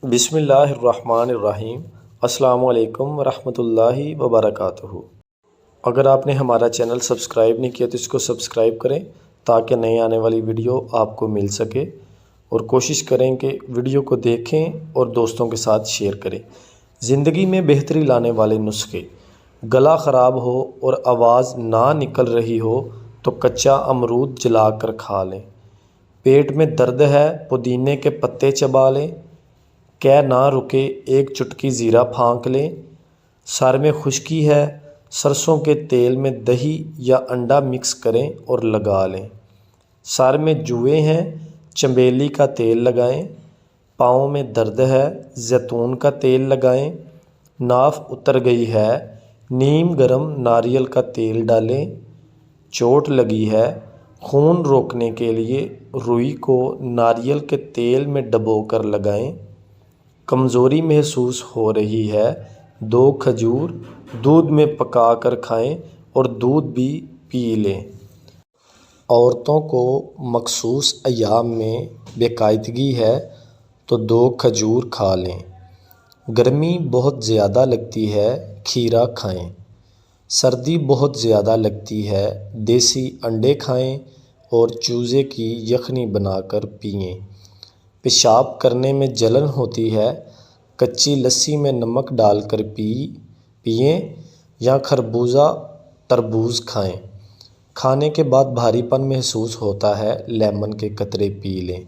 بسم اللہ الرحمن الرحیم۔ السلام علیکم ورحمۃ اللہ وبرکاتہ۔ اگر آپ نے ہمارا چینل سبسکرائب نہیں کیا تو اس کو سبسکرائب کریں تاکہ نئی آنے والی ویڈیو آپ کو مل سکے، اور کوشش کریں کہ ویڈیو کو دیکھیں اور دوستوں کے ساتھ شیئر کریں۔ زندگی میں بہتری لانے والے نسخے: گلا خراب ہو اور آواز نہ نکل رہی ہو تو کچا امرود جلا کر کھا لیں۔ پیٹ میں درد ہے پودینے کے پتے چبا لیں۔ کہہ نہ رکے ایک چٹکی زیرہ پھانک لیں۔ سر میں خشکی ہے سرسوں کے تیل میں دہی یا انڈا مکس کریں اور لگا لیں۔ سر میں جوئے ہیں چنبیلی کا تیل لگائیں۔ پاؤں میں درد ہے زیتون کا تیل لگائیں۔ ناف اتر گئی ہے نیم گرم ناریل کا تیل ڈالیں۔ چوٹ لگی ہے خون روکنے کے لیے روئی کو ناریل کے تیل میں ڈبو کر لگائیں۔ کمزوری محسوس ہو رہی ہے 2 کھجور دودھ میں پکا کر کھائیں اور دودھ بھی پی لیں۔ عورتوں کو مخصوص ایام میں بے قاعدگی ہے تو 2 کھجور کھا لیں۔ گرمی بہت زیادہ لگتی ہے کھیرا کھائیں۔ سردی بہت زیادہ لگتی ہے دیسی انڈے کھائیں اور چوزے کی یخنی بنا کر پئیں۔ پیشاب کرنے میں جلن ہوتی ہے کچی لسی میں نمک ڈال کر پئیں یا خربوزہ تربوز کھائیں۔ کھانے کے بعد بھاری پن محسوس ہوتا ہے لیمن کے قطرے پی لیں۔